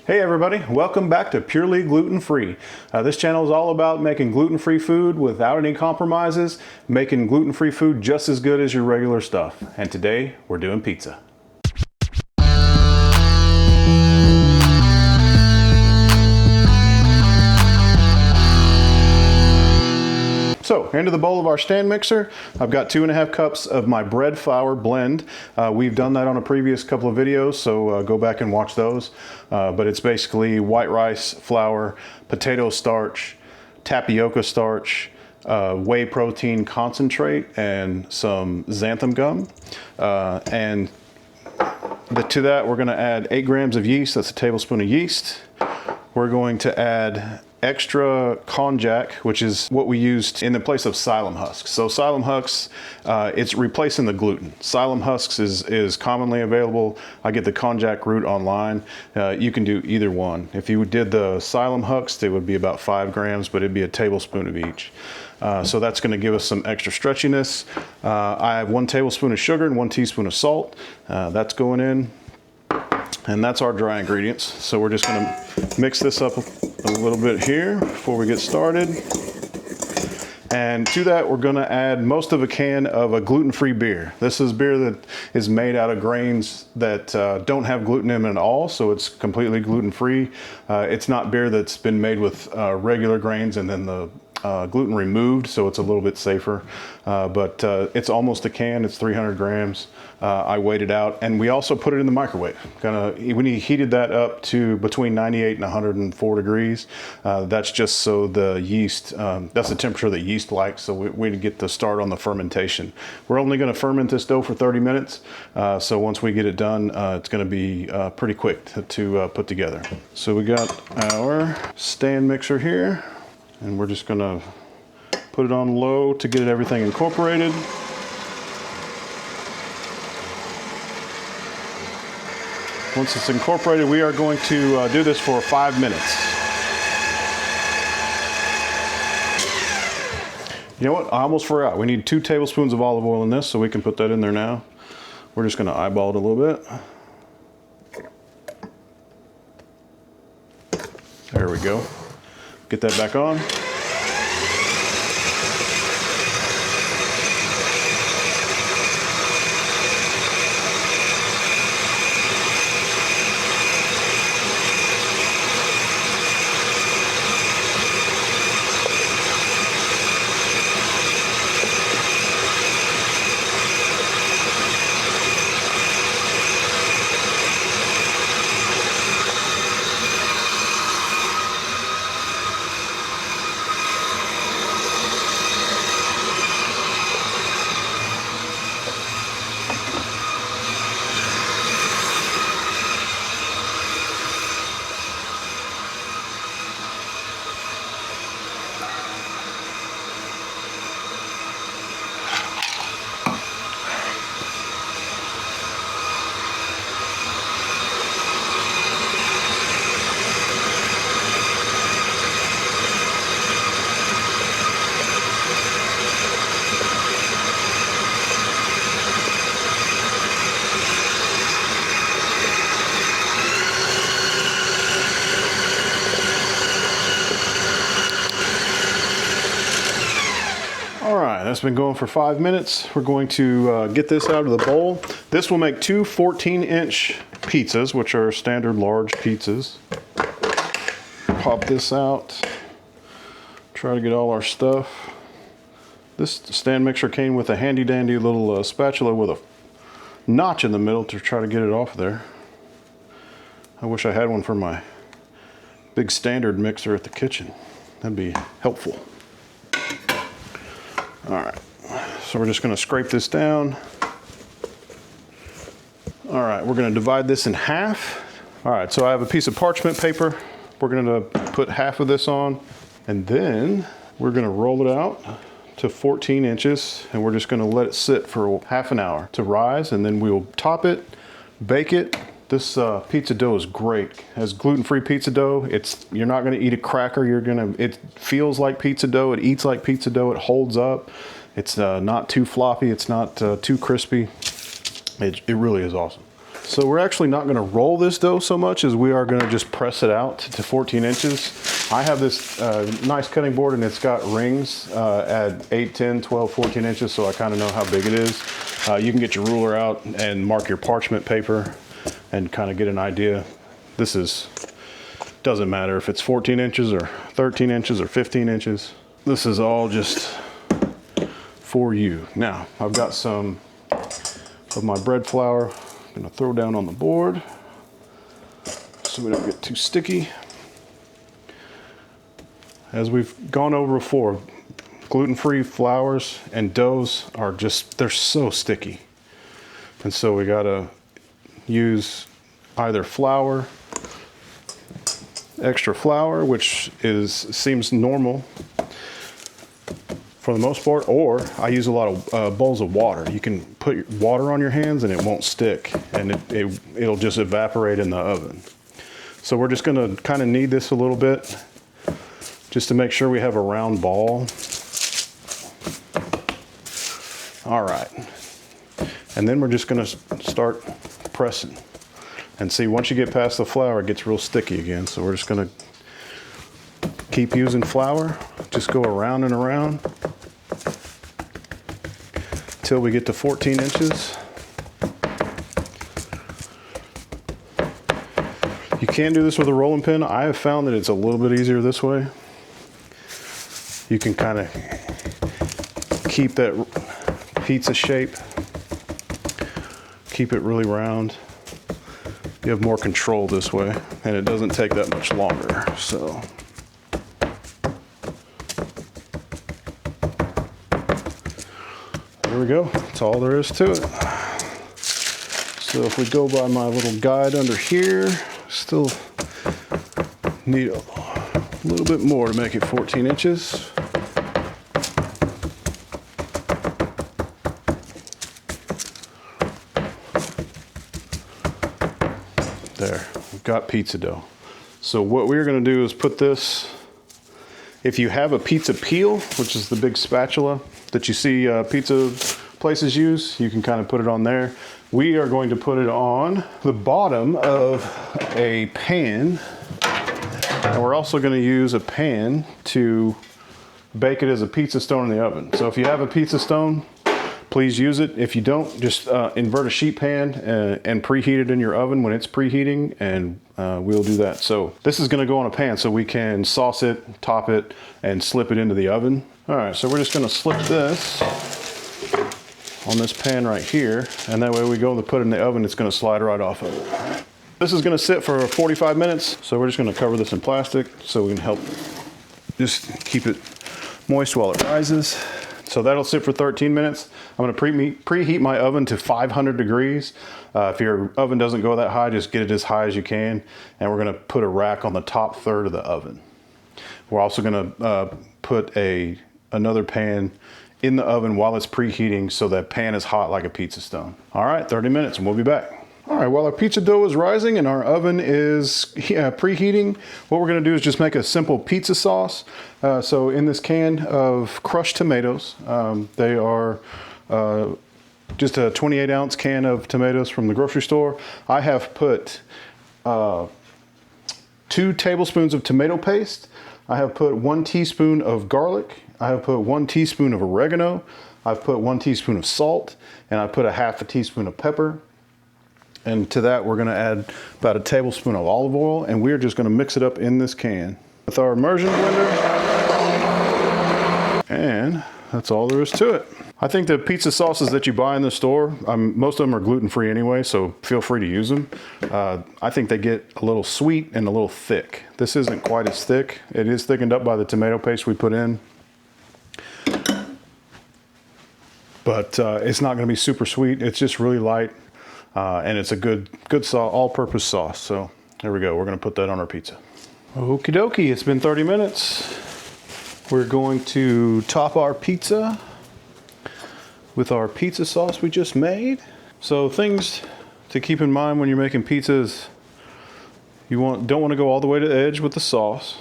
Hey everybody, welcome back to Purely Gluten Free. This channel is all about making gluten-free food without any compromises, making gluten-free food just as good as your regular stuff. And today we're doing pizza. So, into the bowl of our stand mixer, I've got 2.5 cups of my bread flour blend. We've done that on a previous couple of videos, so go back and watch those. But it's basically white rice flour, potato starch, tapioca starch, whey protein concentrate, and some xanthan gum. And to that, we're gonna add 8 grams of yeast. That's a tablespoon of yeast. We're going to add extra konjac, which is what we used in the place of psyllium husks. So psyllium husks, it's replacing the gluten. Psyllium husks is commonly available. I get the konjac root online. You can do either one. If you did the psyllium husks, it would be about 5 grams, but it'd be a tablespoon of each. So that's going to give us some extra stretchiness. I have 1 tablespoon of sugar and 1 teaspoon of salt. That's going in. And that's our dry ingredients. So we're just going to mix this up a little bit here before we get started. And to that, we're going to add most of a can of a gluten-free beer. This is beer that is made out of grains that don't have gluten in them at all, so it's completely gluten-free. It's not beer that's been made with regular grains and then the gluten removed, so it's a little bit safer. But it's almost a can. It's 300 grams. I weighed it out, and we also put it in the microwave. When you heated that up to between 98 and 104 degrees, that's just so the yeast, that's the temperature that yeast likes, so we get to start on the fermentation. We're only going to ferment this dough for 30 minutes, so once we get it done, it's going to be pretty quick to put together. So we got our stand mixer here, and we're just going to put it on low to get everything incorporated. Once it's incorporated, we are going to do this for 5 minutes. You know what? I almost forgot. We need 2 tablespoons of olive oil in this, so we can put that in there now. We're just going to eyeball it a little bit. There we go. Get that back on. That's been going for 5 minutes. We're going to get this out of the bowl. This will make 2 14-inch pizzas, which are standard large pizzas. Pop this out. Try to get all our stuff. This stand mixer came with a handy dandy little spatula with a notch in the middle to try to get it off there. I wish I had one for my big standard mixer at the kitchen. That'd be helpful. All right, so we're just going to scrape this down. All right, we're going to divide this in half. All right, so I have a piece of parchment paper. We're going to put half of this on, and then we're going to roll it out to 14 inches, and we're just going to let it sit for half an hour to rise, and then we'll top it, bake it. This pizza dough is great. As gluten-free pizza dough, you're not gonna eat a cracker. It feels like pizza dough. It eats like pizza dough. It holds up. It's not too floppy. It's not too crispy. It really is awesome. So we're actually not going to roll this dough so much as we are going to just press it out to 14 inches. I have this nice cutting board and it's got rings at 8, 10, 12, 14 inches, so I kind of know how big it is. You can get your ruler out and mark your parchment paper and kind of get an idea. Doesn't matter if it's 14 inches or 13 inches or 15 inches. This is all just for you. Now, I've got some of my bread flour I'm gonna throw down on the board so we don't get too sticky. As we've gone over before, gluten-free flours and doughs are they're so sticky. And so we gotta use either flour, extra flour, which seems normal for the most part, or I use a lot of bowls of water. You can put water on your hands and it won't stick, and it'll just evaporate in the oven. So we're just gonna kind of knead this a little bit just to make sure we have a round ball. All right, and then we're just gonna start pressing. And see, once you get past the flour, it gets real sticky again. So we're just gonna keep using flour, just go around and around till we get to 14 inches. You can do this with a rolling pin. I have found that it's a little bit easier this way. You can kind of keep that pizza shape, keep it really round. You have more control this way, and it doesn't take that much longer, so. There we go, that's all there is to it. So if we go by my little guide under here, still need a little bit more to make it 14 inches. There, we've got pizza dough. So what we're gonna do is put this, if you have a pizza peel, which is the big spatula that you see pizza places use, you can kind of put it on there. We are going to put it on the bottom of a pan. And we're also gonna use a pan to bake it as a pizza stone in the oven. So if you have a pizza stone, please use it. If you don't, just invert a sheet pan and preheat it in your oven when it's preheating, and we'll do that. So this is gonna go on a pan so we can sauce it, top it, and slip it into the oven. All right, so we're just gonna slip this on this pan right here, and that way we go to put it in the oven, it's gonna slide right off of it. This is gonna sit for 45 minutes, so we're just gonna cover this in plastic so we can help just keep it moist while it rises. So that'll sit for 13 minutes. I'm gonna preheat my oven to 500 degrees. If your oven doesn't go that high, just get it as high as you can. And we're gonna put a rack on the top third of the oven. We're also gonna put another pan in the oven while it's preheating so that pan is hot like a pizza stone. All right, 30 minutes and we'll be back. All right, while our pizza dough is rising and our oven is preheating, what we're gonna do is just make a simple pizza sauce. So in this can of crushed tomatoes, they are just a 28-ounce can of tomatoes from the grocery store. I have put 2 tablespoons of tomato paste. I have put 1 teaspoon of garlic. I have put 1 teaspoon of oregano. I've put 1 teaspoon of salt, and I put a half a teaspoon of pepper. And to that, we're gonna add about a tablespoon of olive oil, and we're just gonna mix it up in this can with our immersion blender. And that's all there is to it. I think the pizza sauces that you buy in the store, most of them are gluten-free anyway, so feel free to use them. I think they get a little sweet and a little thick. This isn't quite as thick. It is thickened up by the tomato paste we put in. But it's not gonna be super sweet. It's just really light. And it's a good all-purpose sauce. So there we go. We're gonna put that on our pizza. Okie dokie, it's been 30 minutes. We're going to top our pizza with our pizza sauce we just made. So things to keep in mind when you're making pizzas, you don't want to go all the way to the edge with the sauce.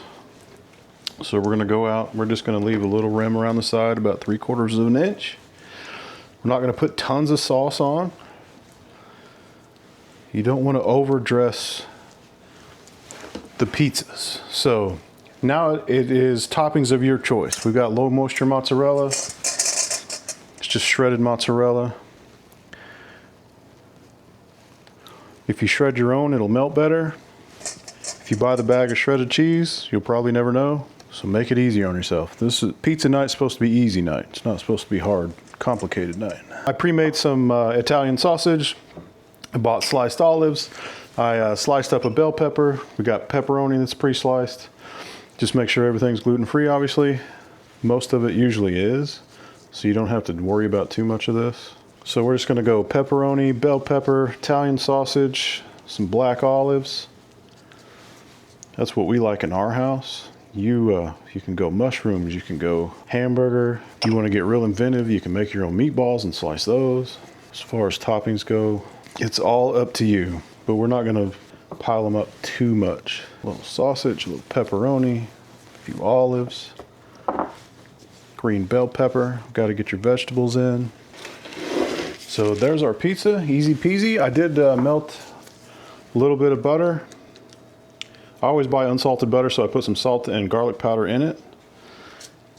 So we're gonna go out, we're just gonna leave a little rim around the side, about 3/4 of an inch. We're not gonna put tons of sauce on. you don't want to overdress the pizzas. So now it is toppings of your choice. We've got low moisture mozzarella. It's just shredded mozzarella. If you shred your own, it'll melt better. If you buy the bag of shredded cheese, you'll probably never know. So make it easy on yourself. This is pizza night, supposed to be easy night. It's not supposed to be hard, complicated night. I pre-made some Italian sausage. I bought sliced olives. I sliced up a bell pepper. We got pepperoni that's pre-sliced. Just make sure everything's gluten-free, obviously. Most of it usually is, so you don't have to worry about too much of this. So we're just gonna go pepperoni, bell pepper, Italian sausage, some black olives. That's what we like in our house. You can go mushrooms, you can go hamburger. If you wanna get real inventive, you can make your own meatballs and slice those. As far as toppings go, it's all up to you, but we're not gonna pile them up too much. A little sausage, a little pepperoni, a few olives, green bell pepper. Gotta get your vegetables in. So there's our pizza, easy peasy. I did melt a little bit of butter. I always buy unsalted butter, so I put some salt and garlic powder in it.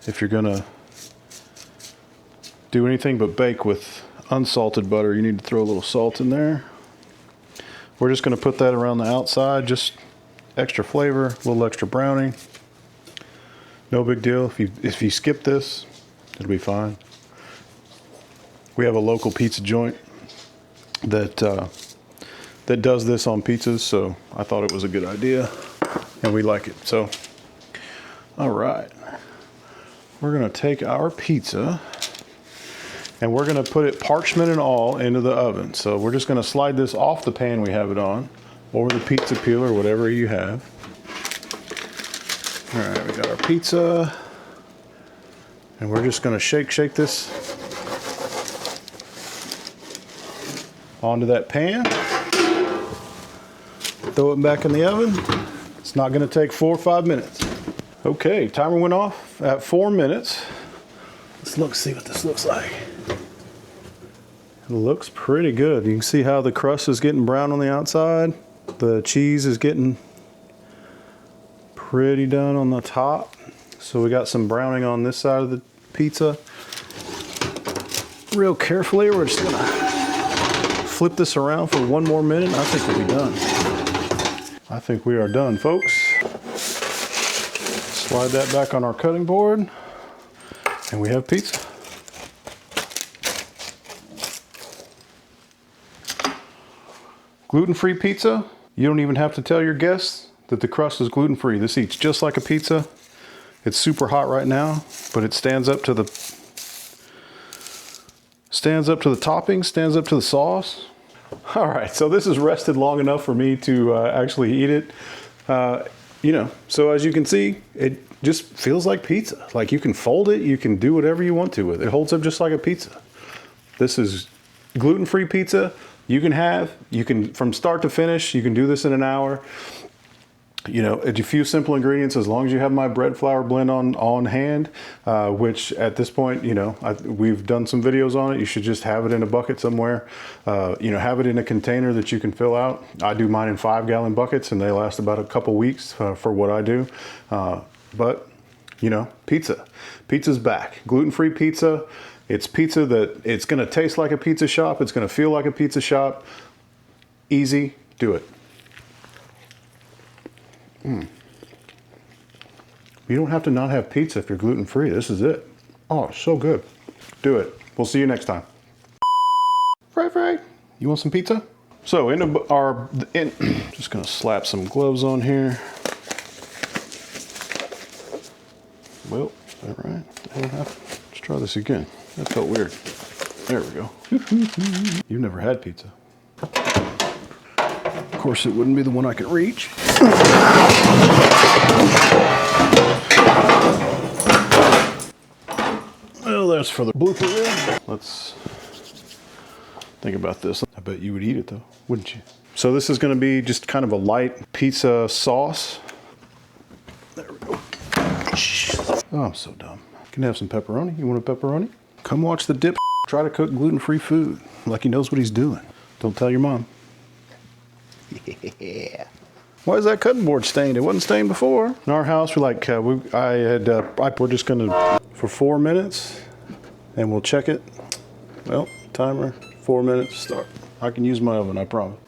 If you're gonna do anything but bake with unsalted butter, you need to throw a little salt in there. We're just gonna put that around the outside, just extra flavor, a little extra browning. No big deal. If you skip this, it'll be fine. We have a local pizza joint that does this on pizzas, so I thought it was a good idea, and we like it. So, all right, we're gonna take our pizza and we're gonna put it parchment and all into the oven. So we're just gonna slide this off the pan we have it on, or the pizza peeler, whatever you have. All right, we got our pizza, and we're just gonna shake this onto that pan. Throw it back in the oven. It's not gonna take 4 or 5 minutes. Okay, timer went off at 4 minutes. Let's see what this looks like. It looks pretty good. You can see how the crust is getting brown on the outside. The cheese is getting pretty done on the top. So we got some browning on this side of the pizza. Real carefully, we're just gonna flip this around for 1 more minute. I think we'll be done. I think we are done, folks. Slide that back on our cutting board, and we have pizza. Gluten-free pizza. You don't even have to tell your guests that the crust is gluten-free. This eats just like a pizza. It's super hot right now, but it stands up to the topping, stands up to the sauce. All right, so this has rested long enough for me to actually eat it. You know, so as you can see, it just feels like pizza. Like you can fold it, you can do whatever you want to with it. It holds up just like a pizza. This is gluten-free pizza. You can from start to finish, you can do this in an hour. You know, a few simple ingredients, as long as you have my bread flour blend on hand, which at this point, you know, we've done some videos on it. You should just have it in a bucket somewhere. You know, have it in a container that you can fill out. I do mine in 5-gallon buckets, and they last about a couple weeks for what I do. But, you know, pizza's back. Gluten-free pizza. It's pizza that it's going to taste like a pizza shop. It's going to feel like a pizza shop. Easy, do it. You don't have to not have pizza if you're gluten-free. This is it. Oh, it's so good. Do it. We'll see you next time. Fry, you want some pizza? So just gonna slap some gloves on here. Well, is that right? Let's try this again. That felt weird. There we go. You've never had pizza. Of course, it wouldn't be the one I could reach. Well, that's for the blooper reel. Let's think about this. I bet you would eat it though, wouldn't you? So this is going to be just kind of a light pizza sauce. There we go. Oh, I'm so dumb. Can I have some pepperoni? You want a pepperoni? Come watch the dip try to cook gluten-free food like he knows what he's doing. Don't tell your mom. Yeah. Why is that cutting board stained? It wasn't stained before. In our house, we're just gonna, for 4 minutes, and we'll check it. Well, timer, 4 minutes, start. I can use my oven, I promise.